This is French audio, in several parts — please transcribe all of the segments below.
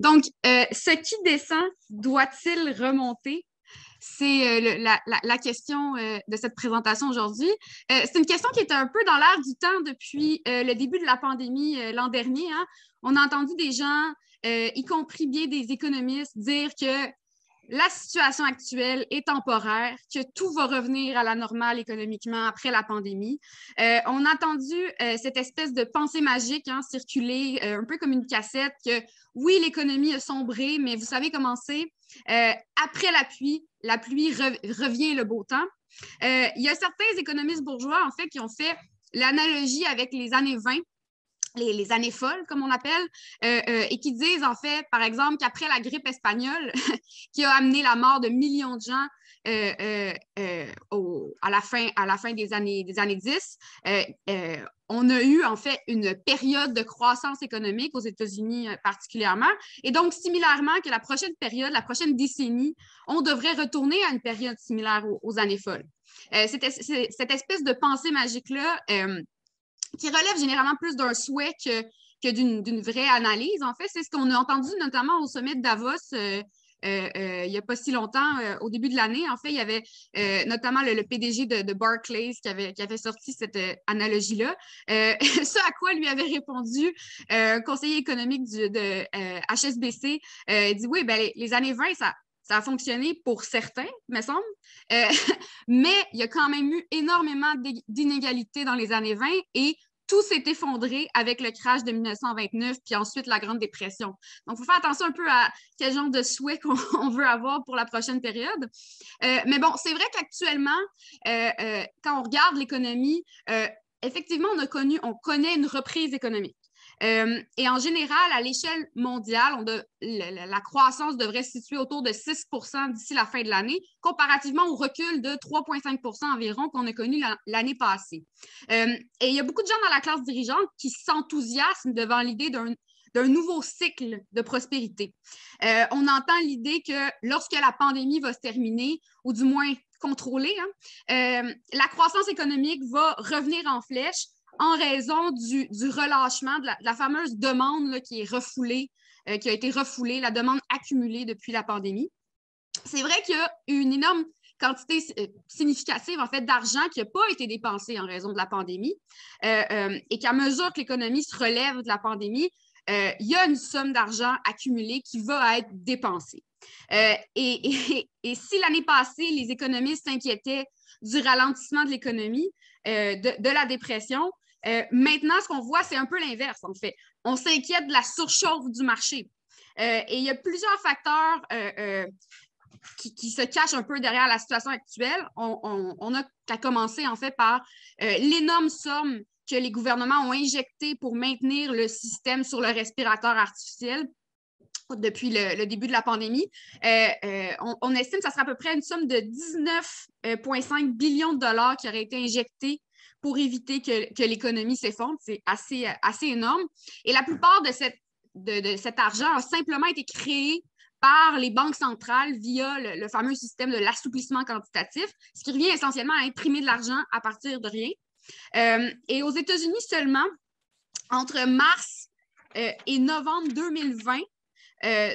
Donc, ce qui descend doit-il remonter? C'est la question de cette présentation aujourd'hui. C'est une question qui est un peu dans l'air du temps depuis le début de la pandémie l'an dernier. Hein. On a entendu des gens, y compris bien des économistes, dire que la situation actuelle est temporaire, que tout va revenir à la normale économiquement après la pandémie. On a entendu cette espèce de pensée magique circuler un peu comme une cassette que oui, l'économie a sombré, mais vous savez comment c'est. Après la pluie revient le beau temps. Il y a certains économistes bourgeois, en fait, qui ont fait l'analogie avec les années 20, les années folles, comme on appelle, et qui disent, en fait, par exemple, qu'après la grippe espagnole, qui a amené la mort de millions de gens à la fin des années 10, on a eu, en fait, une période de croissance économique aux États-Unis particulièrement. Et donc, similairement que la prochaine période, la prochaine décennie, on devrait retourner à une période similaire aux années folles. Cette espèce de pensée magique-là qui relève généralement plus d'un souhait que d'une vraie analyse. En fait, c'est ce qu'on a entendu notamment au sommet de Davos il n'y a pas si longtemps, au début de l'année. En fait, il y avait notamment le PDG de Barclays qui avait sorti cette analogie-là. Ce à quoi lui avait répondu conseiller économique de HSBC, il dit oui, ben, les années 20, ça a fonctionné pour certains, me semble, mais il y a quand même eu énormément d'inégalités dans les années 20 et tout s'est effondré avec le crash de 1929 puis ensuite la Grande Dépression. Donc, il faut faire attention un peu à quel genre de souhait qu'on veut avoir pour la prochaine période. Mais bon, c'est vrai qu'actuellement, quand on regarde l'économie, effectivement, on connaît une reprise économique. Et en général, à l'échelle mondiale, la croissance devrait se situer autour de 6 % d'ici la fin de l'année, comparativement au recul de 3,5 % environ qu'on a connu l'année passée. Et il y a beaucoup de gens dans la classe dirigeante qui s'enthousiasment devant l'idée d'un nouveau cycle de prospérité. On entend l'idée que lorsque la pandémie va se terminer, ou du moins contrôlée, la croissance économique va revenir en flèche en raison du relâchement de la fameuse demande là, qui a été refoulée, la demande accumulée depuis la pandémie. C'est vrai qu'il y a une énorme quantité significative en fait, d'argent qui n'a pas été dépensé en raison de la pandémie et qu'à mesure que l'économie se relève de la pandémie, il y a une somme d'argent accumulée qui va être dépensée. Et si l'année passée, les économistes s'inquiétaient du ralentissement de l'économie, de la dépression, maintenant, ce qu'on voit, c'est un peu l'inverse, en fait. On s'inquiète de la surchauffe du marché. Et il y a plusieurs facteurs qui se cachent un peu derrière la situation actuelle. On a qu'à commencer, en fait, par l'énorme somme que les gouvernements ont injectée pour maintenir le système sur le respirateur artificiel depuis le début de la pandémie. On estime que ça sera à peu près une somme de 19,5 billions de dollars qui aurait été injectée pour éviter que l'économie s'effondre. C'est assez énorme. Et la plupart de cet argent a simplement été créé par les banques centrales via le fameux système de l'assouplissement quantitatif, ce qui revient essentiellement à imprimer de l'argent à partir de rien. Et aux États-Unis seulement, entre mars et novembre 2020,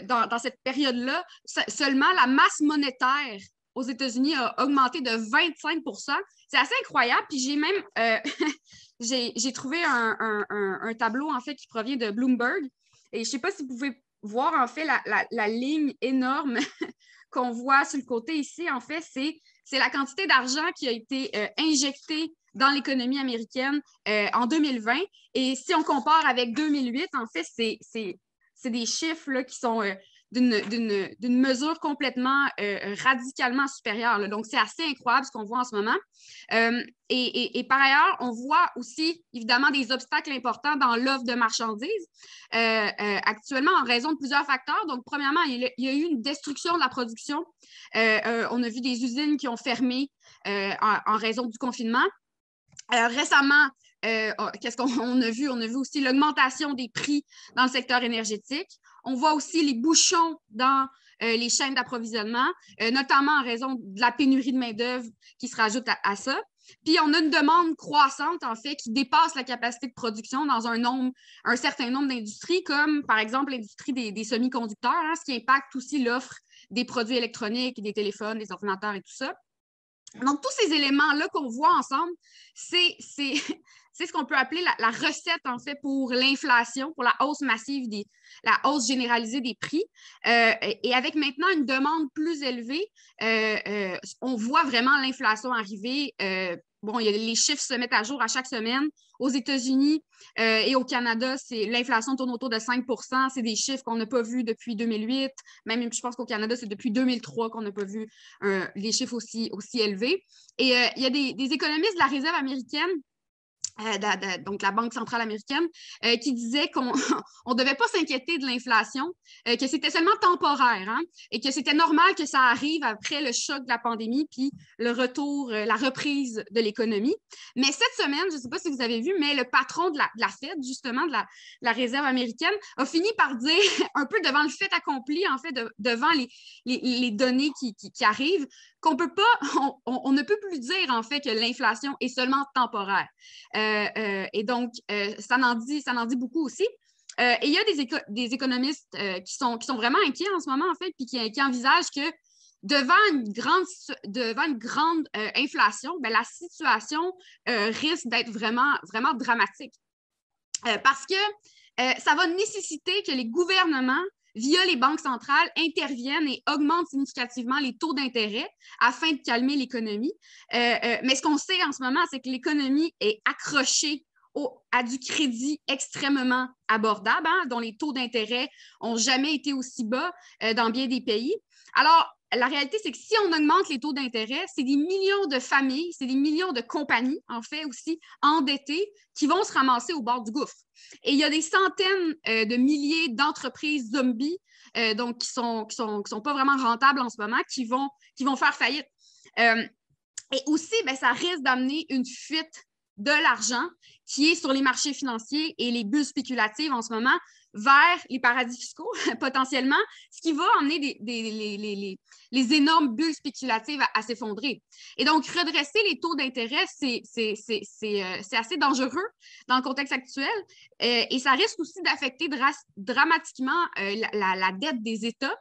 dans cette période-là, seulement la masse monétaire aux États-Unis a augmenté de 25 %. C'est assez incroyable. Puis j'ai même j'ai trouvé un tableau en fait qui provient de Bloomberg. Et je ne sais pas si vous pouvez voir en fait la ligne énorme qu'on voit sur le côté ici. En fait, c'est la quantité d'argent qui a été injectée dans l'économie américaine en 2020. Et si on compare avec 2008, en fait, c'est des chiffres là, qui sont d'une mesure complètement radicalement supérieure. Là. Donc, c'est assez incroyable ce qu'on voit en ce moment. Et par ailleurs, on voit aussi, évidemment, des obstacles importants dans l'offre de marchandises actuellement en raison de plusieurs facteurs. Donc, premièrement, il y a eu une destruction de la production. On a vu des usines qui ont fermé en raison du confinement. Récemment, qu'est-ce qu'on a vu? On a vu aussi l'augmentation des prix dans le secteur énergétique. On voit aussi les bouchons dans les chaînes d'approvisionnement, notamment en raison de la pénurie de main-d'œuvre qui se rajoute à ça. Puis on a une demande croissante, en fait, qui dépasse la capacité de production dans un certain nombre d'industries, comme par exemple l'industrie des semi-conducteurs, hein, ce qui impacte aussi l'offre des produits électroniques, des téléphones, des ordinateurs et tout ça. Donc, tous ces éléments-là qu'on voit ensemble, c'est ce qu'on peut appeler la recette, en fait, pour l'inflation, pour la hausse massive, la hausse généralisée des prix. Et avec maintenant une demande plus élevée, on voit vraiment l'inflation arriver. Bon, les chiffres se mettent à jour à chaque semaine. Aux États-Unis et au Canada, l'inflation tourne autour de 5 %. C'est des chiffres qu'on n'a pas vus depuis 2008. Même, je pense qu'au Canada, c'est depuis 2003 qu'on n'a pas vu les chiffres aussi élevés. Et il y a des économistes de la Réserve américaine, donc la Banque centrale américaine, qui disait qu'on ne devait pas s'inquiéter de l'inflation, que c'était seulement temporaire, hein, et que c'était normal que ça arrive après le choc de la pandémie, puis le retour, la reprise de l'économie. Mais cette semaine, je ne sais pas si vous avez vu, mais le patron de la Fed, justement, de la Réserve américaine, a fini par dire, un peu devant le fait accompli, en fait, devant les données qui arrivent, qu'on peut pas, on ne peut plus dire, en fait, que l'inflation est seulement temporaire. Et donc, ça en dit beaucoup aussi. Et il y a des économistes qui sont vraiment inquiets en ce moment, en fait, puis qui envisagent que devant une grande inflation, ben, la situation risque d'être vraiment, vraiment dramatique. Parce que ça va nécessiter que les gouvernements, via les banques centrales, interviennent et augmentent significativement les taux d'intérêt afin de calmer l'économie. Mais ce qu'on sait en ce moment, c'est que l'économie est accrochée à du crédit extrêmement abordable, hein, dont les taux d'intérêt n'ont jamais été aussi bas dans bien des pays. Alors, la réalité, c'est que si on augmente les taux d'intérêt, c'est des millions de familles, c'est des millions de compagnies, en fait, aussi endettées, qui vont se ramasser au bord du gouffre. Et il y a des centaines de milliers d'entreprises zombies, donc qui sont pas vraiment rentables en ce moment, qui vont faire faillite. Et aussi, ben, ça risque d'amener une fuite de l'argent qui est sur les marchés financiers et les bulles spéculatives en ce moment vers les paradis fiscaux, potentiellement, ce qui va emmener les énormes bulles spéculatives à s'effondrer. Et donc, redresser les taux d'intérêt, c'est assez dangereux dans le contexte actuel et ça risque aussi d'affecter dramatiquement la dette des États.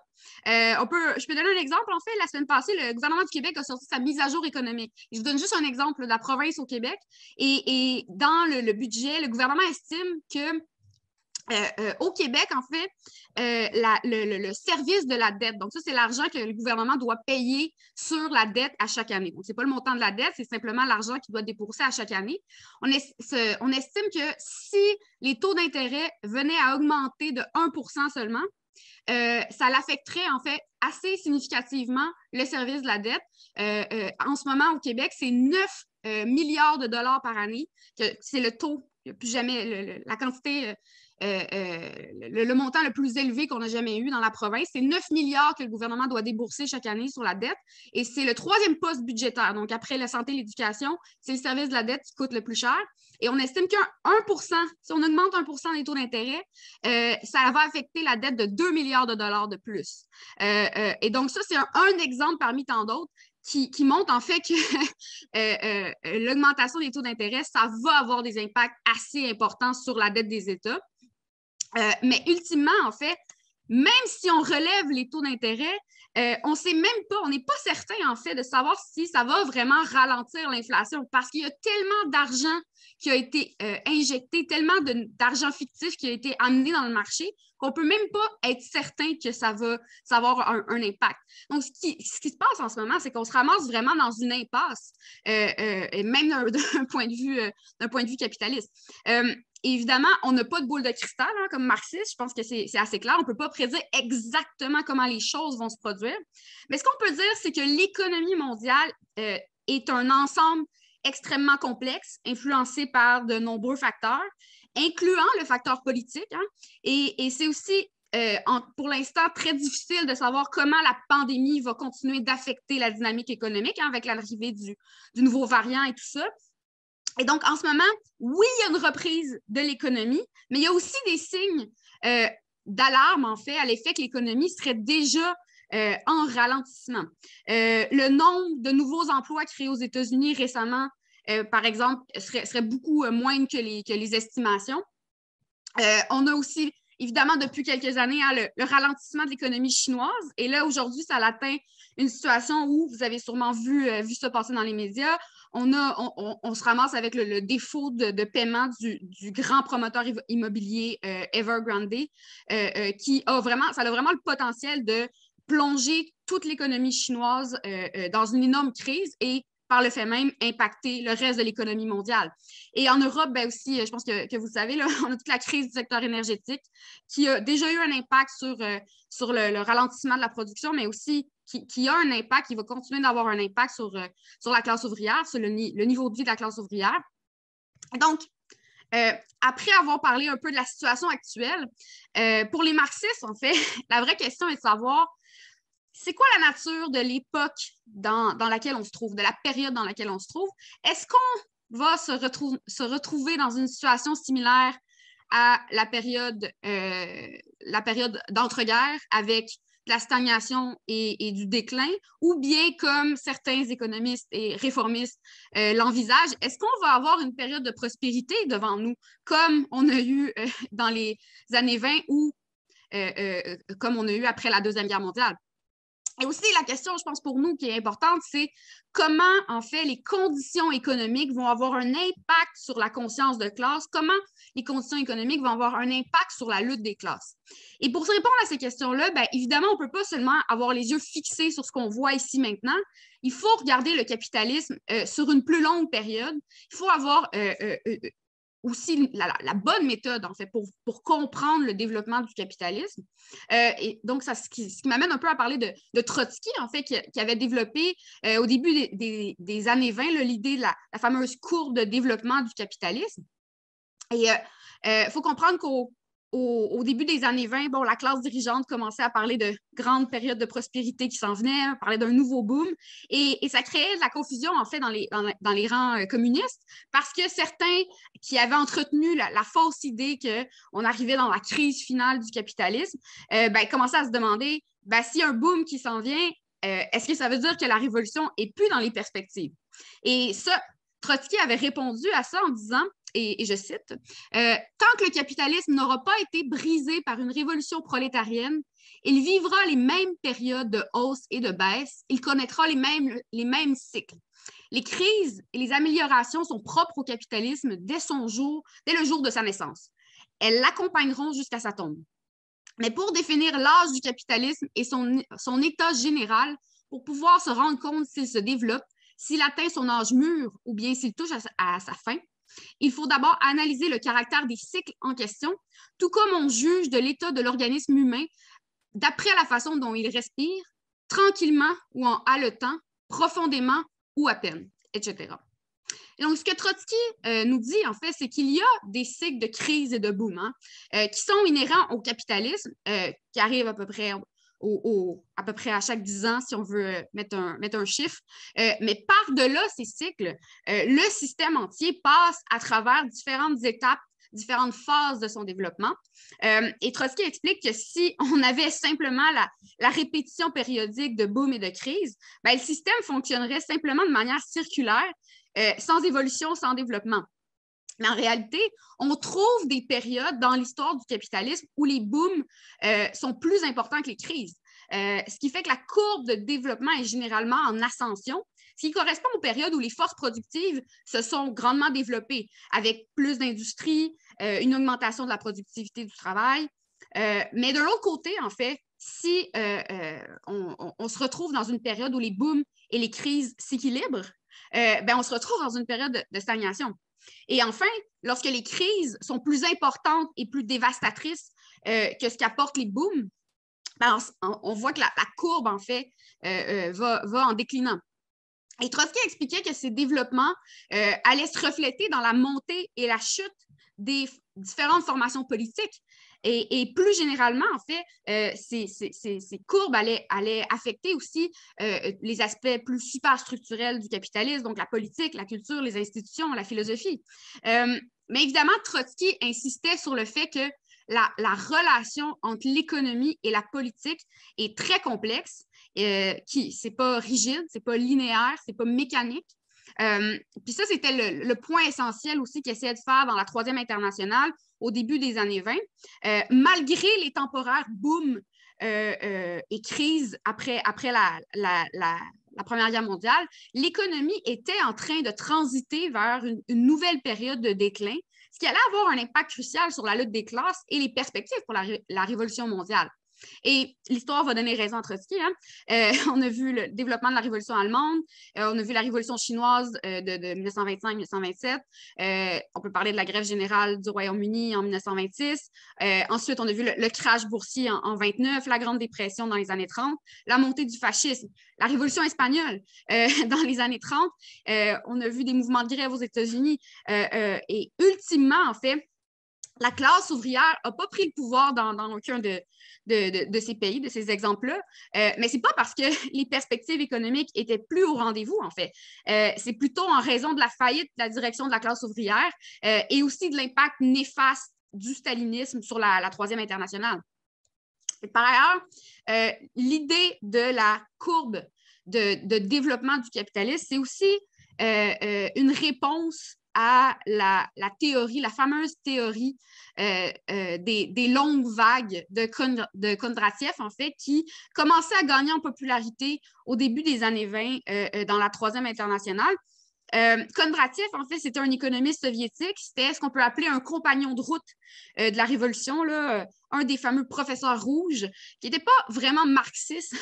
Je peux donner un exemple. En fait, la semaine passée, le gouvernement du Québec a sorti sa mise à jour économique. Je vous donne juste un exemple de la province au Québec. Et dans le budget, le gouvernement estime que au Québec, en fait, le service de la dette, donc ça, c'est l'argent que le gouvernement doit payer sur la dette à chaque année. Donc, ce n'est pas le montant de la dette, c'est simplement l'argent qu'il doit débourser à chaque année. On estime que si les taux d'intérêt venaient à augmenter de 1 % seulement, ça l'affecterait en fait assez significativement le service de la dette. En ce moment, au Québec, c'est 9 milliards de dollars par année. C'est le taux, plus jamais la quantité, le montant le plus élevé qu'on a jamais eu dans la province. C'est 9 milliards que le gouvernement doit débourser chaque année sur la dette. Et c'est le troisième poste budgétaire. Donc, après la santé et l'éducation, c'est le service de la dette qui coûte le plus cher. Et on estime qu'un 1 %, si on augmente 1 % des taux d'intérêt, ça va affecter la dette de 2 milliards de dollars de plus. Et donc, ça, c'est un exemple parmi tant d'autres qui montre en fait que l'augmentation des taux d'intérêt, ça va avoir des impacts assez importants sur la dette des États. Mais ultimement, en fait, même si on relève les taux d'intérêt, on ne sait même pas, on n'est pas certain, en fait, de savoir si ça va vraiment ralentir l'inflation parce qu'il y a tellement d'argent qui a été injecté, tellement d'argent fictif qui a été amené dans le marché qu'on ne peut même pas être certain que ça va avoir un impact. Donc, ce qui se passe en ce moment, c'est qu'on se ramasse vraiment dans une impasse, et même d'un point de vue capitaliste. Évidemment, on n'a pas de boule de cristal, hein, comme marxiste. Je pense que c'est assez clair. On ne peut pas prédire exactement comment les choses vont se produire. Mais ce qu'on peut dire, c'est que l'économie mondiale est un ensemble extrêmement complexe, influencé par de nombreux facteurs, incluant le facteur politique. Hein, et c'est aussi, pour l'instant, très difficile de savoir comment la pandémie va continuer d'affecter la dynamique économique, hein, avec l'arrivée du nouveau variant et tout ça. Et donc, en ce moment, oui, il y a une reprise de l'économie, mais il y a aussi des signes d'alarme, en fait, à l'effet que l'économie serait déjà en ralentissement. Le nombre de nouveaux emplois créés aux États-Unis récemment par exemple, serait beaucoup moindre que les estimations. On a aussi, évidemment, depuis quelques années, hein, le ralentissement de l'économie chinoise. Et là, aujourd'hui, ça atteint une situation où vous avez sûrement vu ça passer dans les médias. On se ramasse avec le défaut de paiement du grand promoteur immobilier Evergrande, qui a vraiment, ça a vraiment le potentiel de plonger toute l'économie chinoise dans une énorme crise et par le fait même, impacter le reste de l'économie mondiale. Et en Europe, ben aussi, je pense que vous savez, là, on a toute la crise du secteur énergétique qui a déjà eu un impact sur le ralentissement de la production, mais aussi qui a un impact, qui va continuer d'avoir un impact sur la classe ouvrière, sur le niveau de vie de la classe ouvrière. Donc, après avoir parlé un peu de la situation actuelle, pour les marxistes, en fait, la vraie question est de savoir c'est quoi la nature de l'époque dans laquelle on se trouve, de la période dans laquelle on se trouve? Est-ce qu'on va se retrouver dans une situation similaire à la période d'entre-guerres avec de la stagnation et du déclin, ou bien comme certains économistes et réformistes l'envisagent, est-ce qu'on va avoir une période de prospérité devant nous, comme on a eu dans les années 20 ou comme on a eu après la Deuxième Guerre mondiale? Et aussi, la question, je pense, pour nous, qui est importante, c'est comment, en fait, les conditions économiques vont avoir un impact sur la conscience de classe, comment les conditions économiques vont avoir un impact sur la lutte des classes. Et pour se répondre à ces questions-là, bien, évidemment, on ne peut pas seulement avoir les yeux fixés sur ce qu'on voit ici maintenant. Il faut regarder le capitalisme sur une plus longue période. Il faut avoir aussi la bonne méthode, en fait, pour comprendre le développement du capitalisme. Et donc, ce qui m'amène un peu à parler de Trotsky, en fait, qui avait développé au début des années 20 l'idée de la fameuse courbe de développement du capitalisme. Et il faut comprendre qu'au début des années 20, bon, la classe dirigeante commençait à parler de grandes périodes de prospérité qui s'en venaient, parlait d'un nouveau boom, et ça créait de la confusion, en fait, dans les rangs communistes, parce que certains qui avaient entretenu la fausse idée qu'on arrivait dans la crise finale du capitalisme, commençaient à se demander, s'il y a un boom qui s'en vient, est-ce que ça veut dire que la révolution n'est plus dans les perspectives? Et ça, Trotsky avait répondu à ça en disant, et je cite, « Tant que le capitalisme n'aura pas été brisé par une révolution prolétarienne, il vivra les mêmes périodes de hausse et de baisse, il connaîtra les mêmes cycles. Les crises et les améliorations sont propres au capitalisme dès le jour de sa naissance. Elles l'accompagneront jusqu'à sa tombe. Mais pour définir l'âge du capitalisme et son état général, pour pouvoir se rendre compte s'il se développe, s'il atteint son âge mûr ou bien s'il touche à sa fin, il faut d'abord analyser le caractère des cycles en question, tout comme on juge de l'état de l'organisme humain d'après la façon dont il respire, tranquillement ou en haletant, profondément ou à peine, etc. » Et donc, ce que Trotsky nous dit, en fait, c'est qu'il y a des cycles de crise et de boom qui sont inhérents au capitalisme, qui arrivent à peu près à chaque 10 ans, si on veut mettre un chiffre. Mais par-delà ces cycles, le système entier passe à travers différentes étapes, différentes phases de son développement. Et Trotsky explique que si on avait simplement la répétition périodique de boom et de crise, le système fonctionnerait simplement de manière circulaire, sans évolution, sans développement. Mais en réalité, on trouve des périodes dans l'histoire du capitalisme où les booms sont plus importants que les crises. Ce qui fait que la courbe de développement est généralement en ascension, ce qui correspond aux périodes où les forces productives se sont grandement développées, avec plus d'industrie, une augmentation de la productivité du travail. Mais de l'autre côté, en fait, si on se retrouve dans une période où les booms et les crises s'équilibrent, on se retrouve dans une période de stagnation. Et enfin, lorsque les crises sont plus importantes et plus dévastatrices que ce qu'apportent les booms, on voit que la courbe, en fait, va en déclinant. Et Trotsky expliquait que ces développements allaient se refléter dans la montée et la chute des différentes formations politiques. Et plus généralement, en fait, ces courbes allaient affecter aussi les aspects plus superstructurels du capitalisme, donc la politique, la culture, les institutions, la philosophie. Mais évidemment, Trotsky insistait sur le fait que la relation entre l'économie et la politique est très complexe, c'est pas rigide, c'est pas linéaire, c'est pas mécanique. Puis ça, c'était le point essentiel aussi qu'il essayait de faire dans la Troisième internationale au début des années 20. Malgré les temporaires boom et crises après la Première Guerre mondiale, l'économie était en train de transiter vers une nouvelle période de déclin, ce qui allait avoir un impact crucial sur la lutte des classes et les perspectives pour la Révolution mondiale. Et l'histoire va donner raison à Trotsky. Hein? On a vu le développement de la Révolution allemande, on a vu la Révolution chinoise de 1925-1927, on peut parler de la grève générale du Royaume-Uni en 1926, ensuite on a vu le crash boursier en 1929, la Grande Dépression dans les années 30, la montée du fascisme, la Révolution espagnole dans les années 30, on a vu des mouvements de grève aux États-Unis et ultimement, en fait, la classe ouvrière n'a pas pris le pouvoir dans aucun de ces pays, de ces exemples-là, mais ce n'est pas parce que les perspectives économiques étaient plus au rendez-vous, en fait. C'est plutôt en raison de la faillite de la direction de la classe ouvrière et aussi de l'impact néfaste du stalinisme sur la Troisième internationale. Et par ailleurs, l'idée de la courbe de développement du capitalisme, c'est aussi une réponse à la théorie, la fameuse théorie des longues vagues de Kondratiev, en fait, qui commençait à gagner en popularité au début des années 20 dans la Troisième internationale. Kondratiev, en fait, c'était un économiste soviétique. C'était ce qu'on peut appeler un compagnon de route de la Révolution, là, un des fameux professeurs rouges, qui n'était pas vraiment marxiste,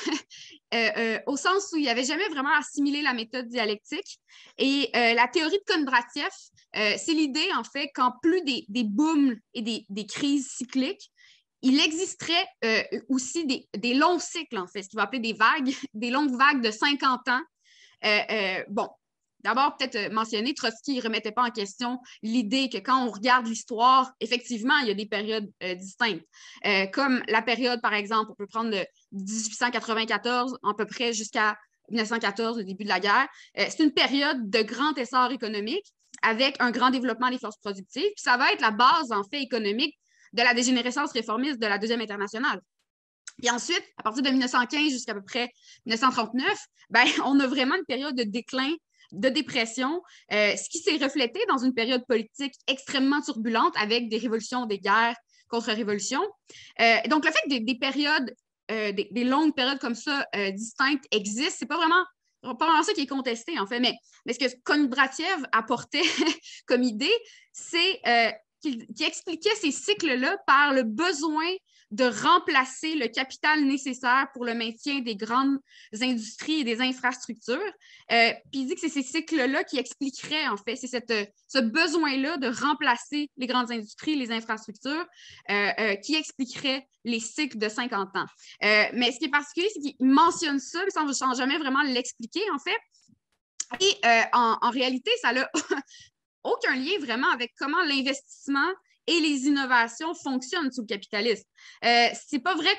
au sens où il n'avait jamais vraiment assimilé la méthode dialectique. Et la théorie de Kondratiev, c'est l'idée, en fait, qu'en plus des booms et des crises cycliques, il existerait aussi des longs cycles, en fait, ce qu'il va appeler des vagues, des longues vagues de 50 ans. Bon, d'abord, peut-être mentionner, Trotsky ne remettait pas en question l'idée que quand on regarde l'histoire, effectivement, il y a des périodes distinctes. Comme la période, par exemple, on peut prendre de 1894 à peu près jusqu'à 1914, le début de la guerre. C'est une période de grand essor économique avec un grand développement des forces productives. Puis ça va être la base, en fait, économique de la dégénérescence réformiste de la Deuxième internationale. Puis ensuite, à partir de 1915 jusqu'à peu près 1939, ben, on a vraiment une période de déclin, de dépression, ce qui s'est reflété dans une période politique extrêmement turbulente avec des révolutions, des guerres, contre-révolutions. Donc, le fait que des périodes, des longues périodes comme ça distinctes existent, c'est pas vraiment ça qui est contesté, en fait. Mais ce que Kondratiev apportait comme idée, c'est qu'il expliquait ces cycles-là par le besoin de remplacer le capital nécessaire pour le maintien des grandes industries et des infrastructures. Puis il dit que c'est ces cycles-là qui expliqueraient, en fait, c'est ce besoin-là de remplacer les grandes industries, les infrastructures, qui expliquerait les cycles de 50 ans. Mais ce qui est particulier, c'est qu'il mentionne ça, mais sans jamais vraiment l'expliquer, en fait. Et en réalité, ça n'a aucun lien vraiment avec comment l'investissement et les innovations fonctionnent sous le capitalisme. C'est pas vrai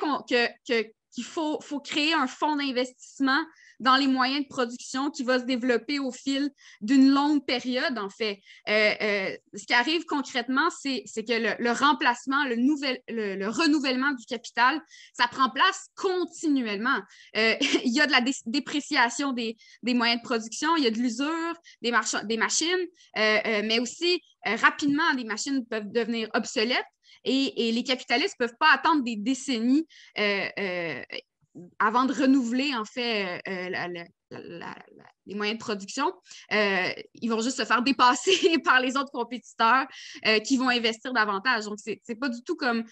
qu'il faut créer un fonds d'investissement dans les moyens de production qui va se développer au fil d'une longue période, en fait. Ce qui arrive concrètement, c'est que le remplacement, le renouvellement du capital, ça prend place continuellement. Il y a de la dépréciation des moyens de production, il y a de l'usure des machines, mais aussi, rapidement, les machines peuvent devenir obsolètes et les capitalistes ne peuvent pas attendre des décennies avant de renouveler, en fait, les moyens de production. Ils vont juste se faire dépasser par les autres compétiteurs qui vont investir davantage. Donc, c'est pas du tout comme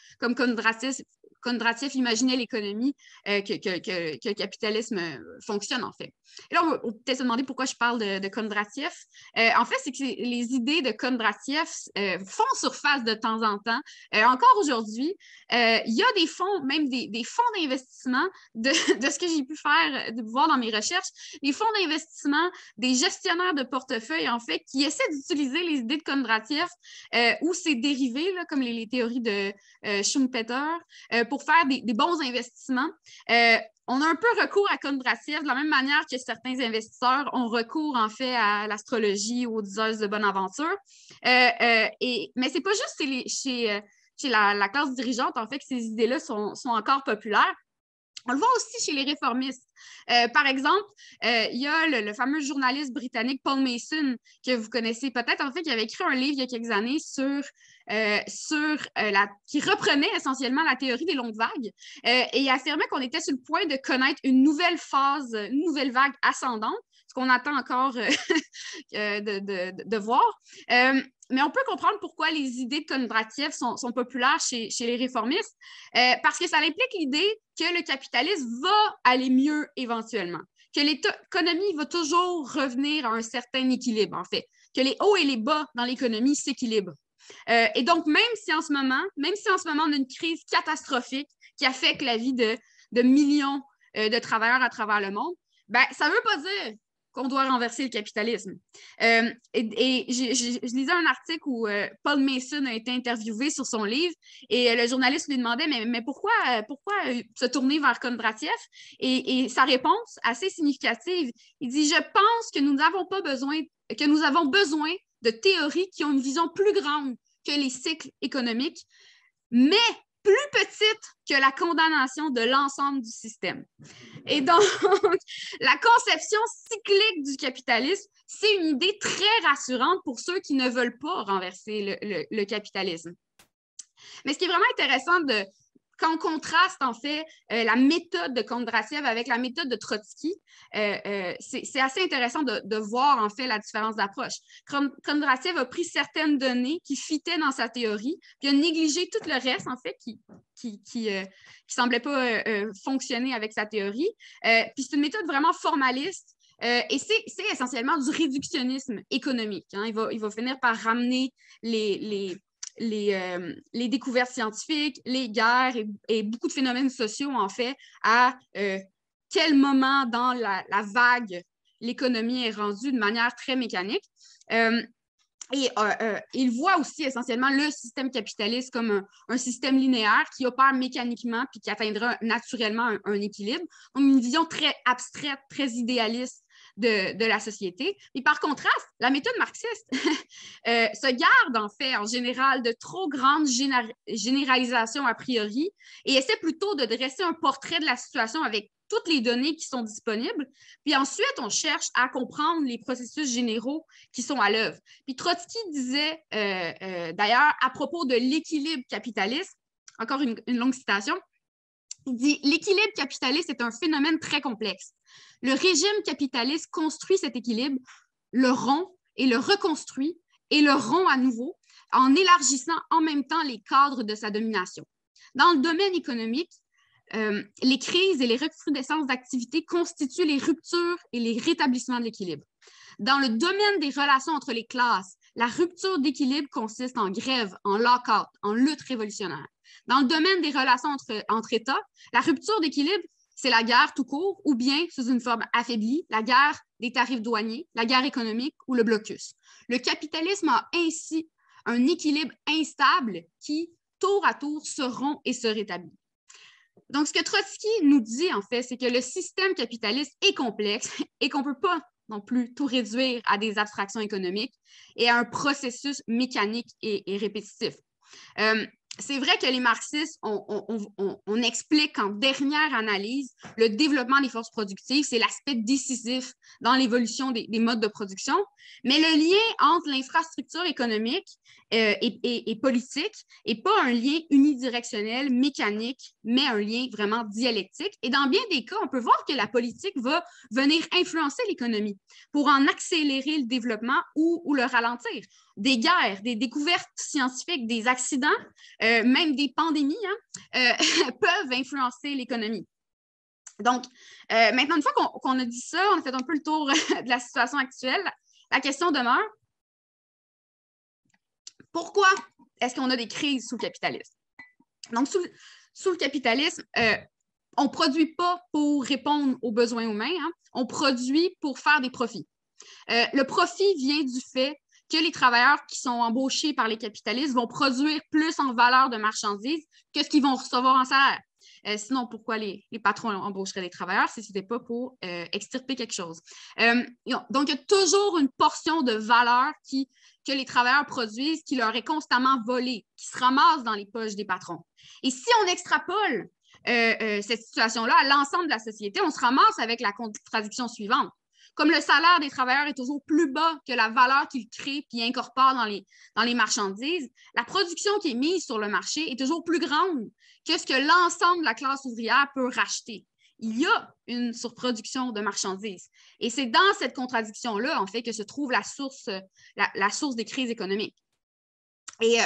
Kondratiev imaginait l'économie que le capitalisme fonctionne, en fait. Et là, on peut peut-être se demander pourquoi je parle de Kondratiev. En fait, c'est que les idées de Kondratiev font surface de temps en temps. Encore aujourd'hui, il y a des fonds, même des fonds d'investissement, de ce que j'ai pu faire, de voir dans mes recherches, des fonds d'investissement, des gestionnaires de portefeuille, en fait, qui essaient d'utiliser les idées de Kondratiev ou ses dérivés, là, comme les théories de Schumpeter, pour faire des bons investissements. On a un peu recours à Kondratiev de la même manière que certains investisseurs ont recours, en fait, à l'astrologie ou aux diseuses de bonne aventure. Mais c'est pas juste chez la classe dirigeante, en fait, que ces idées-là sont encore populaires. On le voit aussi chez les réformistes. Par exemple, il y a le fameux journaliste britannique Paul Mason, que vous connaissez peut-être, en fait, qui avait écrit un livre il y a quelques années qui reprenait essentiellement la théorie des longues vagues et il affirmait qu'on était sur le point de connaître une nouvelle phase, une nouvelle vague ascendante, ce qu'on attend encore de voir. Mais on peut comprendre pourquoi les idées de Kondratiev sont populaires chez les réformistes, parce que ça implique l'idée que le capitalisme va aller mieux éventuellement, que l'économie va toujours revenir à un certain équilibre, en fait, que les hauts et les bas dans l'économie s'équilibrent. Et donc, même si en ce moment, on a une crise catastrophique qui affecte la vie de millions de travailleurs à travers le monde, ben, ça ne veut pas dire qu'on doit renverser le capitalisme. Je lisais un article où Paul Mason a été interviewé sur son livre et le journaliste lui demandait mais pourquoi se tourner vers Kondratiev? Et sa réponse, assez significative, il dit « Je pense que nous avons besoin de théories qui ont une vision plus grande que les cycles économiques, mais plus petite que la condamnation de l'ensemble du système. » Et donc, la conception cyclique du capitalisme, c'est une idée très rassurante pour ceux qui ne veulent pas renverser le capitalisme. Mais ce qui est vraiment intéressant quand on contraste, en fait, la méthode de Kondratiev avec la méthode de Trotsky, c'est assez intéressant de voir, en fait, la différence d'approche. Kondratiev a pris certaines données qui fitaient dans sa théorie, puis a négligé tout le reste, en fait, qui semblait pas fonctionner avec sa théorie. Puis c'est une méthode vraiment formaliste, et c'est essentiellement du réductionnisme économique. Hein. Il va finir par ramener les découvertes scientifiques, les guerres et beaucoup de phénomènes sociaux, en fait, à quel moment dans la vague l'économie est rendue de manière très mécanique. Il voit aussi essentiellement le système capitaliste comme un système linéaire qui opère mécaniquement puis qui atteindra naturellement un équilibre. Donc, une vision très abstraite, très idéaliste de la société. Et par contraste, la méthode marxiste se garde en fait en général de trop grandes généralisations a priori et essaie plutôt de dresser un portrait de la situation avec toutes les données qui sont disponibles. Puis ensuite, on cherche à comprendre les processus généraux qui sont à l'œuvre. Puis Trotsky disait d'ailleurs à propos de l'équilibre capitaliste, encore une longue citation, il dit « L'équilibre capitaliste est un phénomène très complexe. Le régime capitaliste construit cet équilibre, le rompt et le reconstruit et le rompt à nouveau en élargissant en même temps les cadres de sa domination. Dans le domaine économique, les crises et les recrudescences d'activité constituent les ruptures et les rétablissements de l'équilibre. Dans le domaine des relations entre les classes, la rupture d'équilibre consiste en grève, en lock-out, en lutte révolutionnaire. Dans le domaine des relations entre États, la rupture d'équilibre, c'est la guerre tout court ou bien, sous une forme affaiblie, la guerre des tarifs douaniers, la guerre économique ou le blocus. Le capitalisme a ainsi un équilibre instable qui, tour à tour, se rompt et se rétablit. Donc, ce que Trotsky nous dit, en fait, c'est que le système capitaliste est complexe et qu'on ne peut pas non plus tout réduire à des abstractions économiques et à un processus mécanique et répétitif. C'est vrai que les marxistes, on explique en dernière analyse le développement des forces productives, c'est l'aspect décisif dans l'évolution des modes de production, mais le lien entre l'infrastructure économique et politique n'est pas un lien unidirectionnel, mécanique, mais un lien vraiment dialectique. Et dans bien des cas, on peut voir que la politique va venir influencer l'économie pour en accélérer le développement ou le ralentir. Des guerres, des découvertes scientifiques, des accidents, même des pandémies peuvent influencer l'économie. Donc, maintenant, une fois qu'on a dit ça, on a fait un peu le tour de la situation actuelle, la question demeure, pourquoi est-ce qu'on a des crises sous le capitalisme? Donc, sous le capitalisme, on ne produit pas pour répondre aux besoins humains, hein, on produit pour faire des profits. Le profit vient du fait que les travailleurs qui sont embauchés par les capitalistes vont produire plus en valeur de marchandises que ce qu'ils vont recevoir en salaire. Sinon, pourquoi les patrons embaucheraient les travailleurs si ce n'était pas pour extirper quelque chose? Donc, il y a toujours une portion de valeur que les travailleurs produisent qui leur est constamment volée, qui se ramasse dans les poches des patrons. Et si on extrapole cette situation-là à l'ensemble de la société, on se ramasse avec la contradiction suivante. Comme le salaire des travailleurs est toujours plus bas que la valeur qu'ils créent puis incorporent dans les marchandises, la production qui est mise sur le marché est toujours plus grande que ce que l'ensemble de la classe ouvrière peut racheter. Il y a une surproduction de marchandises. Et c'est dans cette contradiction-là, en fait, que se trouve la source des crises économiques. Et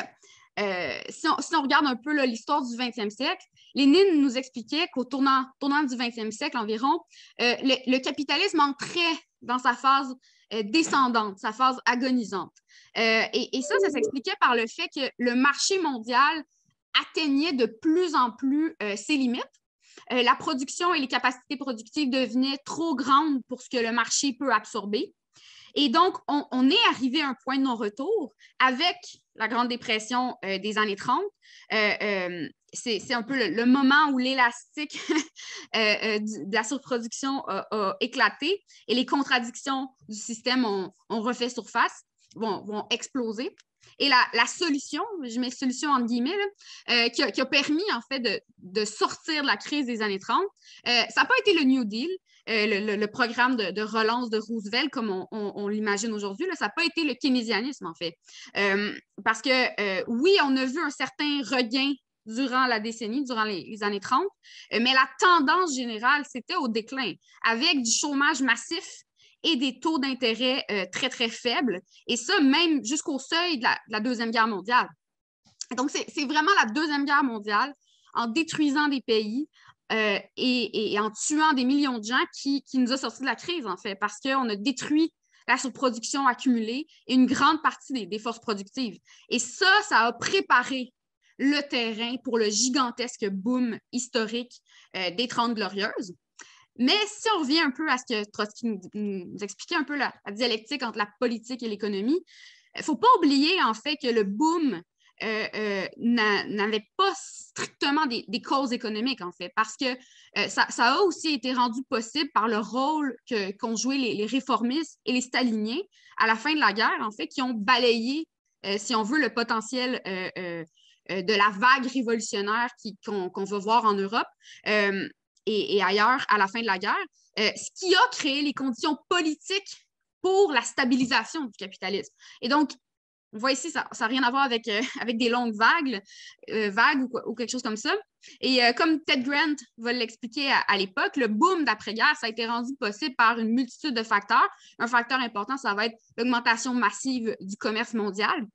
si on regarde un peu l'histoire du 20e siècle, Lénine nous expliquait qu'au tournant du 20e siècle environ, le capitalisme entrait dans sa phase descendante, sa phase agonisante. Et ça s'expliquait par le fait que le marché mondial atteignait de plus en plus ses limites. La production et les capacités productives devenaient trop grandes pour ce que le marché peut absorber. Et donc, on est arrivé à un point de non-retour avec la Grande Dépression des années 30. C'est un peu le moment où l'élastique de la surproduction a éclaté et les contradictions du système ont refait surface, vont exploser. Et la solution, je mets solution entre guillemets, là, qui a permis en fait de sortir de la crise des années 30, ça n'a pas été le New Deal, le programme de relance de Roosevelt comme on l'imagine aujourd'hui, ça n'a pas été le keynésianisme en fait. Parce que oui, on a vu un certain regain durant la décennie, durant les années 30, mais la tendance générale, c'était au déclin, avec du chômage massif et des taux d'intérêt très, très faibles, et ça même jusqu'au seuil de la Deuxième Guerre mondiale. Donc, c'est vraiment la Deuxième Guerre mondiale, en détruisant des pays et en tuant des millions de gens qui nous a sortis de la crise, en fait, parce qu'on a détruit la surproduction accumulée et une grande partie des forces productives. Et ça a préparé le terrain pour le gigantesque boom historique des 30 Glorieuses. Mais si on revient un peu à ce que Trotsky nous expliquait, un peu la dialectique entre la politique et l'économie, il ne faut pas oublier en fait que le boom n'avait pas strictement des causes économiques, en fait, parce que ça a aussi été rendu possible par le rôle qu'ont joué les réformistes et les staliniens à la fin de la guerre, en fait, qui ont balayé, si on veut, le potentiel de la vague révolutionnaire qu'on va voir en Europe. Et ailleurs à la fin de la guerre, ce qui a créé les conditions politiques pour la stabilisation du capitalisme. Et donc, on voit ici, ça n'a rien à voir avec des longues vagues ou quelque chose comme ça. Et comme Ted Grant va l'expliquer à l'époque, le boom d'après-guerre, ça a été rendu possible par une multitude de facteurs. Un facteur important, ça va être l'augmentation massive du commerce mondial.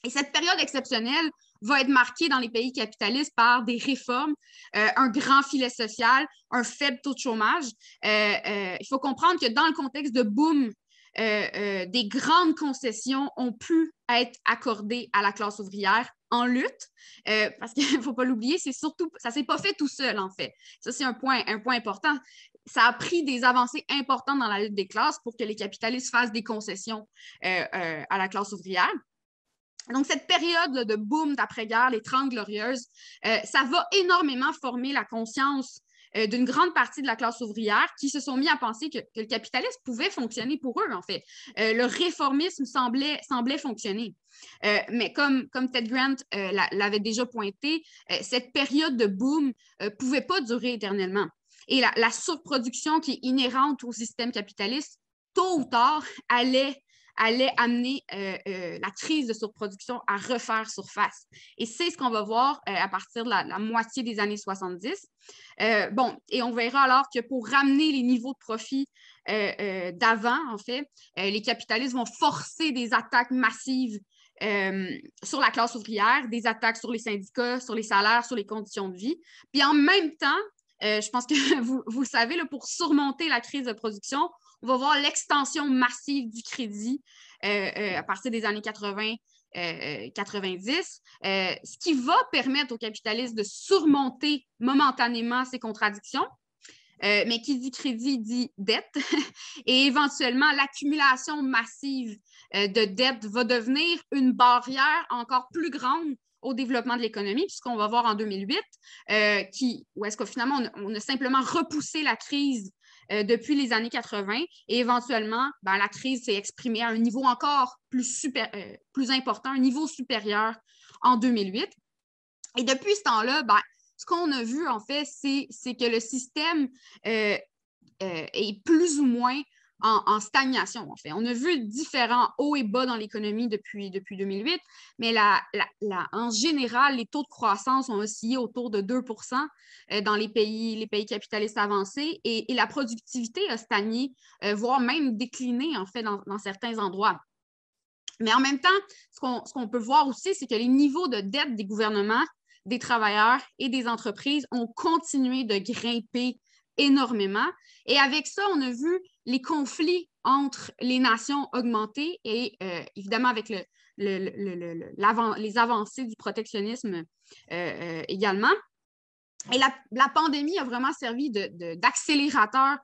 Et cette période exceptionnelle va être marquée dans les pays capitalistes par des réformes, un grand filet social, un faible taux de chômage. Il faut comprendre que dans le contexte de boom, des grandes concessions ont pu être accordées à la classe ouvrière en lutte, parce qu'il ne faut pas l'oublier, ça ne s'est pas fait tout seul, en fait. Ça, c'est un point important. Ça a pris des avancées importantes dans la lutte des classes pour que les capitalistes fassent des concessions à la classe ouvrière. Donc, cette période de boom d'après-guerre, les 30 Glorieuses, ça va énormément former la conscience d'une grande partie de la classe ouvrière qui se sont mis à penser que le capitalisme pouvait fonctionner pour eux, en fait. Le réformisme semblait fonctionner. Mais comme Ted Grant l'avait déjà pointé, cette période de boom ne pouvait pas durer éternellement. Et la surproduction qui est inhérente au système capitaliste, tôt ou tard, allait amener la crise de surproduction à refaire surface. Et c'est ce qu'on va voir à partir de la moitié des années 70. Et on verra alors que pour ramener les niveaux de profit d'avant, en fait, les capitalistes vont forcer des attaques massives sur la classe ouvrière, des attaques sur les syndicats, sur les salaires, sur les conditions de vie. Puis en même temps, je pense que vous le savez, là, pour surmonter la crise de production, on va voir l'extension massive du crédit à partir des années 80, 90, ce qui va permettre aux capitalistes de surmonter momentanément ces contradictions. Mais qui dit crédit dit dette. Et éventuellement, l'accumulation massive de dette va devenir une barrière encore plus grande au développement de l'économie, puisqu'on va voir en 2008, où est-ce que finalement, on a simplement repoussé la crise depuis les années 80 et éventuellement, la crise s'est exprimée à un niveau encore plus important, un niveau supérieur en 2008. Et depuis ce temps-là, ce qu'on a vu, en fait, c'est que le système est plus ou moins en stagnation, en fait. On a vu différents hauts et bas dans l'économie depuis 2008, mais en général, les taux de croissance ont oscillé autour de 2 dans les pays capitalistes avancés et la productivité a stagné, voire même décliné, en fait, dans certains endroits. Mais en même temps, ce qu'on peut voir aussi, c'est que les niveaux de dette des gouvernements, des travailleurs et des entreprises ont continué de grimper énormément. Et avec ça, on a vu les conflits entre les nations augmenter et évidemment avec les avancées du protectionnisme également. Et la pandémie a vraiment servi d'accélérateur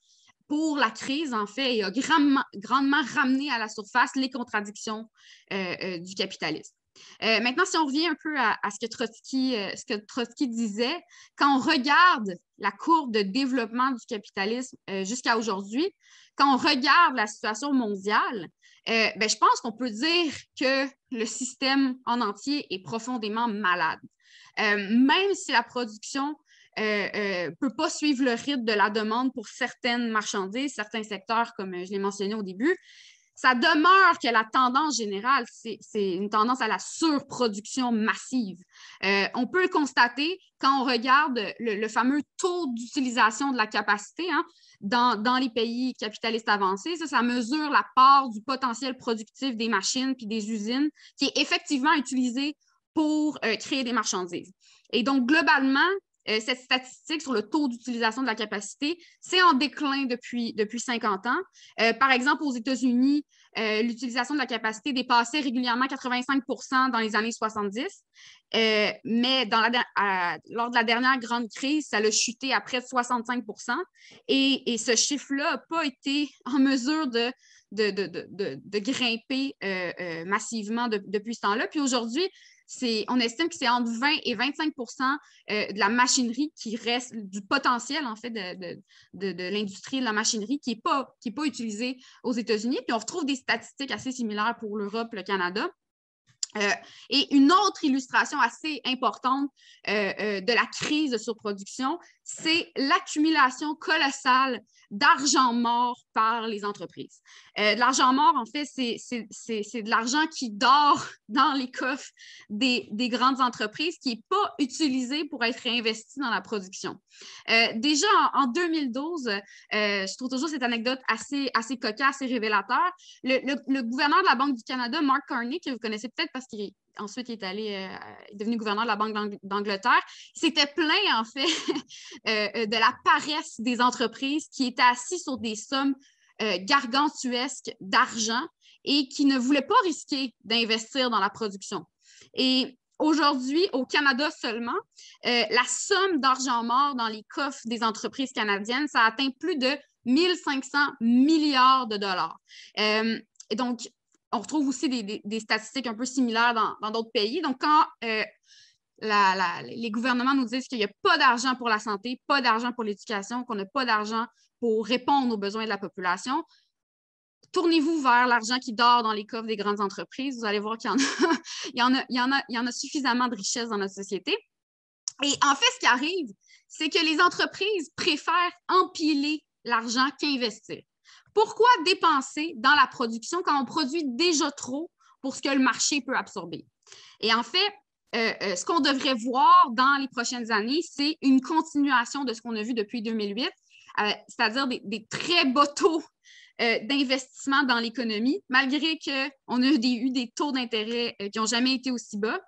pour la crise, en fait, et a grandement ramené à la surface les contradictions du capitalisme. Maintenant, si on revient un peu à ce que Trotsky disait, quand on regarde la courbe de développement du capitalisme jusqu'à aujourd'hui, quand on regarde la situation mondiale, je pense qu'on peut dire que le système en entier est profondément malade. Même si la production ne peut pas suivre le rythme de la demande pour certaines marchandises, certains secteurs, comme je l'ai mentionné au début, ça demeure que la tendance générale, c'est une tendance à la surproduction massive. On peut le constater quand on regarde le fameux taux d'utilisation de la capacité dans les pays capitalistes avancés. Ça mesure la part du potentiel productif des machines puis des usines qui est effectivement utilisée pour créer des marchandises. Et donc, globalement, cette statistique sur le taux d'utilisation de la capacité, c'est en déclin depuis 50 ans. Par exemple, aux États-Unis, l'utilisation de la capacité dépassait régulièrement 85 % dans les années 70, mais lors de la dernière grande crise, ça a chuté à près de 65 %. Et ce chiffre-là n'a pas été en mesure de grimper massivement depuis ce temps-là. Puis aujourd'hui, on estime que c'est entre 20 et 25 % de la machinerie qui reste, du potentiel, en fait, de l'industrie de la machinerie qui n'est pas utilisée aux États-Unis. Puis on retrouve des statistiques assez similaires pour l'Europe, le Canada. Et une autre illustration assez importante de la crise de surproduction, c'est l'accumulation colossale d'argent mort par les entreprises. De l'argent mort, en fait, c'est de l'argent qui dort dans les coffres des grandes entreprises, qui n'est pas utilisé pour être réinvesti dans la production. Déjà, en 2012, je trouve toujours cette anecdote assez cocasse et révélateur. Le gouverneur de la Banque du Canada, Mark Carney, que vous connaissez peut-être parce qu'ensuite il est devenu gouverneur de la Banque d'Angleterre, s'était plaint, en fait, de la paresse des entreprises qui étaient assis sur des sommes gargantuesques d'argent et qui ne voulaient pas risquer d'investir dans la production. Et aujourd'hui, au Canada seulement, la somme d'argent mort dans les coffres des entreprises canadiennes, ça atteint plus de 1 500 milliards de dollars. Et donc, on retrouve aussi des statistiques un peu similaires dans d'autres pays. Donc, quand les gouvernements nous disent qu'il n'y a pas d'argent pour la santé, pas d'argent pour l'éducation, qu'on n'a pas d'argent pour répondre aux besoins de la population, tournez-vous vers l'argent qui dort dans les coffres des grandes entreprises. Vous allez voir qu'il y en a suffisamment de richesses dans notre société. Et en fait, ce qui arrive, c'est que les entreprises préfèrent empiler l'argent qu'investir. Pourquoi dépenser dans la production quand on produit déjà trop pour ce que le marché peut absorber? Et en fait, ce qu'on devrait voir dans les prochaines années, c'est une continuation de ce qu'on a vu depuis 2008, c'est-à-dire des très bas taux d'investissement dans l'économie, malgré qu'on a eu des taux d'intérêt qui n'ont jamais été aussi bas.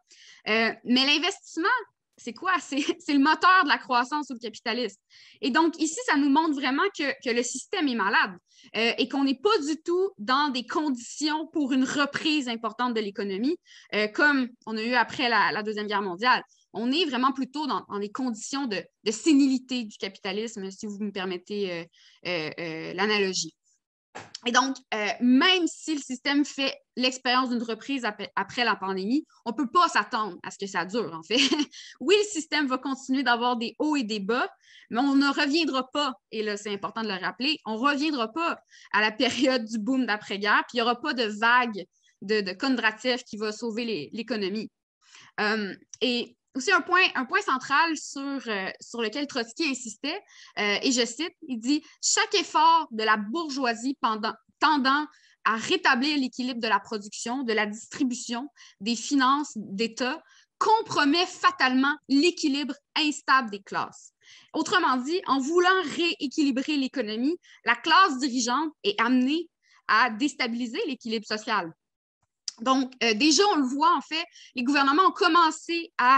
Mais l'investissement, c'est quoi? C'est le moteur de la croissance ou le capitalisme. Et donc, ici, ça nous montre vraiment que le système est malade et qu'on n'est pas du tout dans des conditions pour une reprise importante de l'économie, comme on a eu après la Deuxième Guerre mondiale. On est vraiment plutôt dans des conditions de sénilité du capitalisme, si vous me permettez l'analogie. Et donc, même si le système fait l'expérience d'une reprise après la pandémie, on ne peut pas s'attendre à ce que ça dure, en fait. Oui, le système va continuer d'avoir des hauts et des bas, mais on ne reviendra pas, et là, c'est important de le rappeler, on ne reviendra pas à la période du boom d'après-guerre, puis il n'y aura pas de vague de Kondratiev qui va sauver l'économie. Et aussi un point central sur lequel Trotsky insistait, et je cite, il dit « Chaque effort de la bourgeoisie tendant à rétablir l'équilibre de la production, de la distribution, des finances d'État, compromet fatalement l'équilibre instable des classes. » Autrement dit, en voulant rééquilibrer l'économie, la classe dirigeante est amenée à déstabiliser l'équilibre social. Donc, déjà, on le voit, en fait, les gouvernements ont commencé à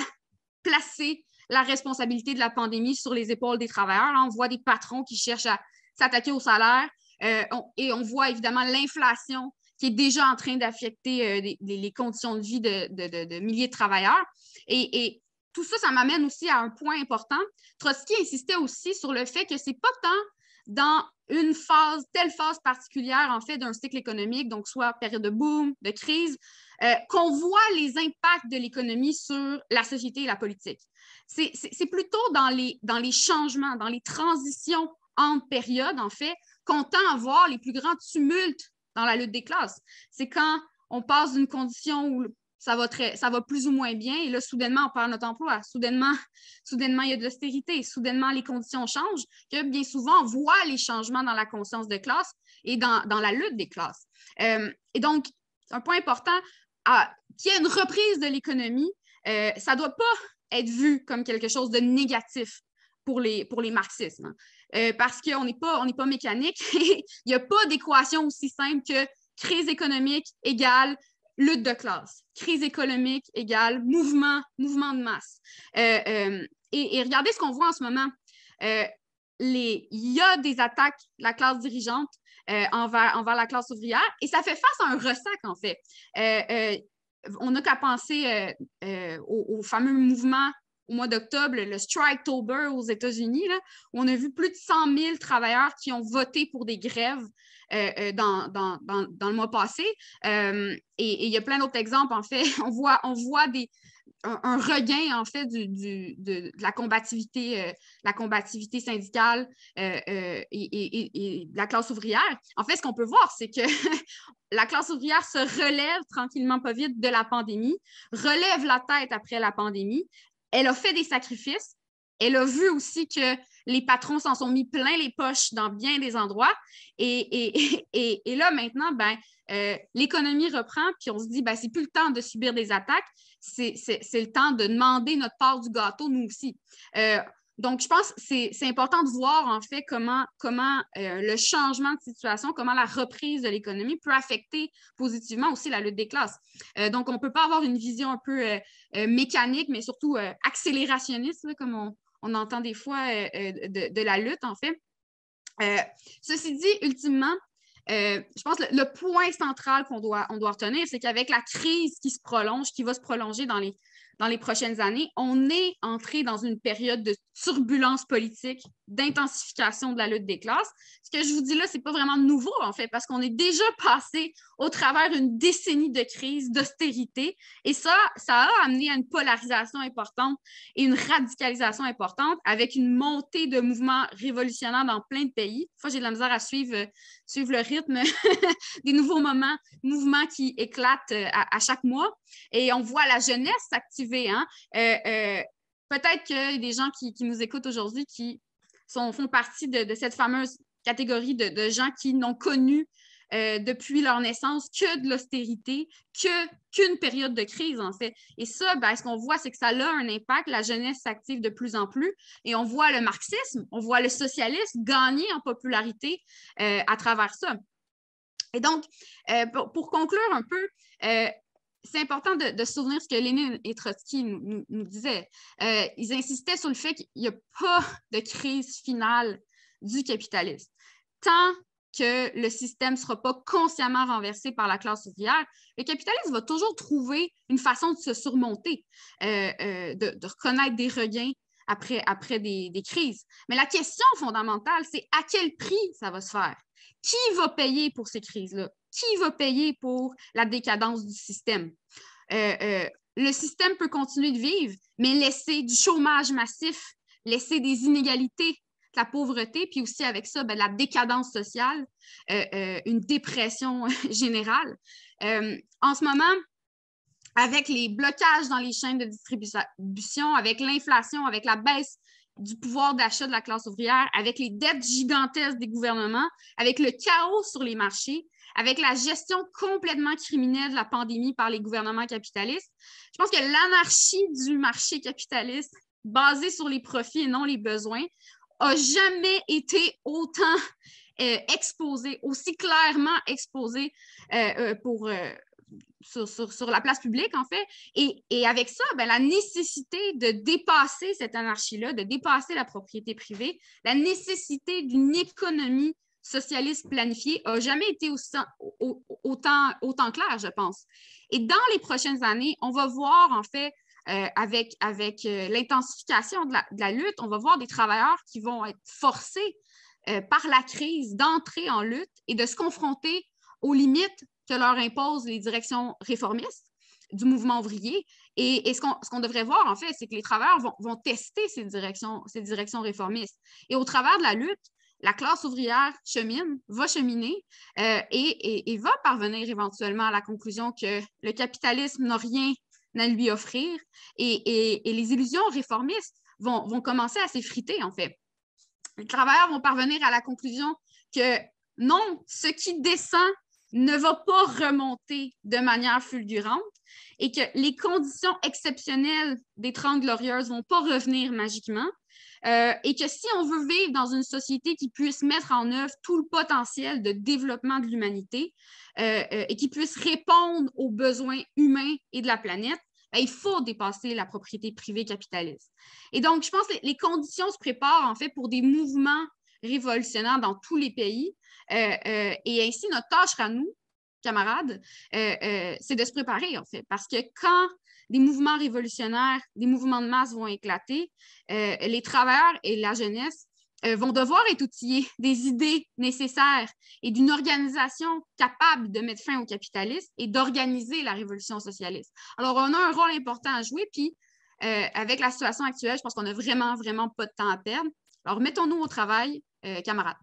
placer la responsabilité de la pandémie sur les épaules des travailleurs. Là, on voit des patrons qui cherchent à s'attaquer au salaire et on voit évidemment l'inflation qui est déjà en train d'affecter les conditions de vie de milliers de travailleurs. Et tout ça, ça m'amène aussi à un point important. Trotsky insistait aussi sur le fait que ce n'est pas tant dans une telle phase particulière, en fait, d'un cycle économique, donc soit période de boom, de crise, qu'on voit les impacts de l'économie sur la société et la politique. C'est plutôt dans les changements, dans les transitions entre périodes, en fait, qu'on tend à voir les plus grands tumultes dans la lutte des classes. C'est quand on passe d'une condition où ça va plus ou moins bien, et là, soudainement, on perd notre emploi. Soudainement, il y a de l'austérité. Soudainement, les conditions changent, que bien souvent, on voit les changements dans la conscience de classe et dans la lutte des classes. Et donc, un point important, qu'il y ait une reprise de l'économie, ça ne doit pas être vu comme quelque chose de négatif pour les marxistes, hein. Parce qu'on n'est pas mécanique. Il n'y a pas d'équation aussi simple que crise économique égale lutte de classe. Crise économique égale mouvement de masse. Et regardez ce qu'on voit en ce moment. Il y a des attaques de la classe dirigeante envers la classe ouvrière et ça fait face à un ressac, en fait. On n'a qu'à penser au fameux mouvement au mois d'octobre, le Striketober aux États-Unis, là, où on a vu plus de 100 000 travailleurs qui ont voté pour des grèves dans le mois passé. Et il y a plein d'autres exemples, en fait. On voit un regain, en fait, de la combativité syndicale et de la classe ouvrière. En fait, ce qu'on peut voir, c'est que la classe ouvrière se relève tranquillement, pas vite, de la pandémie, relève la tête après la pandémie. Elle a fait des sacrifices. Elle a vu aussi que les patrons s'en sont mis plein les poches dans bien des endroits. Et là, maintenant, l'économie reprend, puis on se dit, c'est plus le temps de subir des attaques, c'est le temps de demander notre part du gâteau, nous aussi. Donc, je pense que c'est important de voir, en fait, comment le changement de situation, comment la reprise de l'économie peut affecter positivement aussi la lutte des classes. Donc, on ne peut pas avoir une vision un peu mécanique, mais surtout accélérationniste, là, comme on entend des fois de la lutte, en fait. Ceci dit, ultimement, je pense que le point central qu'on doit retenir, c'est qu'avec la crise qui va se prolonger dans les prochaines années, on est entré dans une période de turbulence politique, d'intensification de la lutte des classes. Ce que je vous dis là, ce n'est pas vraiment nouveau, en fait, parce qu'on est déjà passé au travers d'une décennie de crise, d'austérité, et ça a amené à une polarisation importante et une radicalisation importante avec une montée de mouvements révolutionnaires dans plein de pays. Des fois, j'ai de la misère à suivre le rythme des nouveaux mouvements qui éclatent à chaque mois. Et on voit la jeunesse s'activer. Hein? Peut-être qu'il y a des gens qui nous écoutent aujourd'hui qui font partie de cette fameuse catégorie de gens qui n'ont connu depuis leur naissance que de l'austérité, qu'une période de crise, en fait. Et ça, ce qu'on voit, c'est que ça a un impact. La jeunesse s'active de plus en plus et on voit le marxisme, on voit le socialisme gagner en popularité à travers ça. Et donc, pour conclure un peu, c'est important de se souvenir ce que Lénine et Trotsky nous disaient. Ils insistaient sur le fait qu'il n'y a pas de crise finale du capitalisme. Tant que le système ne sera pas consciemment renversé par la classe ouvrière, le capitalisme va toujours trouver une façon de se surmonter, de reconnaître des regains après des crises. Mais la question fondamentale, c'est à quel prix ça va se faire? Qui va payer pour ces crises-là? Qui va payer pour la décadence du système? Le système peut continuer de vivre, mais laisser du chômage massif, laisser des inégalités, de la pauvreté, puis aussi avec ça, la décadence sociale, une dépression générale. En ce moment, avec les blocages dans les chaînes de distribution, avec l'inflation, avec la baisse du pouvoir d'achat de la classe ouvrière, avec les dettes gigantesques des gouvernements, avec le chaos sur les marchés, avec la gestion complètement criminelle de la pandémie par les gouvernements capitalistes. Je pense que l'anarchie du marché capitaliste, basée sur les profits et non les besoins, n'a jamais été autant exposée, aussi clairement exposée sur la place publique, en fait. Et avec ça, ben, la nécessité de dépasser cette anarchie-là, de dépasser la propriété privée, la nécessité d'une économie socialiste planifiée n'a jamais été autant claire, je pense. Et dans les prochaines années, on va voir, en fait, avec l'intensification de la lutte, on va voir des travailleurs qui vont être forcés par la crise d'entrer en lutte et de se confronter aux limites que leur imposent les directions réformistes du mouvement ouvrier. Et ce qu'on devrait voir, en fait, c'est que les travailleurs vont tester ces directions réformistes. Et au travers de la lutte, la classe ouvrière va cheminer et va parvenir éventuellement à la conclusion que le capitalisme n'a rien à lui offrir et les illusions réformistes vont commencer à s'effriter, en fait. Les travailleurs vont parvenir à la conclusion que non, ce qui descend ne va pas remonter de manière fulgurante et que les conditions exceptionnelles des 30 Glorieuses ne vont pas revenir magiquement et que si on veut vivre dans une société qui puisse mettre en œuvre tout le potentiel de développement de l'humanité et qui puisse répondre aux besoins humains et de la planète, ben, il faut dépasser la propriété privée capitaliste. Et donc, je pense que les conditions se préparent en fait pour des mouvements révolutionnaires dans tous les pays. Et ainsi, notre tâche à nous, camarades, c'est de se préparer, en fait, parce que quand des mouvements révolutionnaires, des mouvements de masse vont éclater, les travailleurs et la jeunesse vont devoir être outillés des idées nécessaires et d'une organisation capable de mettre fin au capitalisme et d'organiser la révolution socialiste. Alors, on a un rôle important à jouer, puis avec la situation actuelle, je pense qu'on n'a vraiment, vraiment pas de temps à perdre. Alors, mettons-nous au travail, camarades.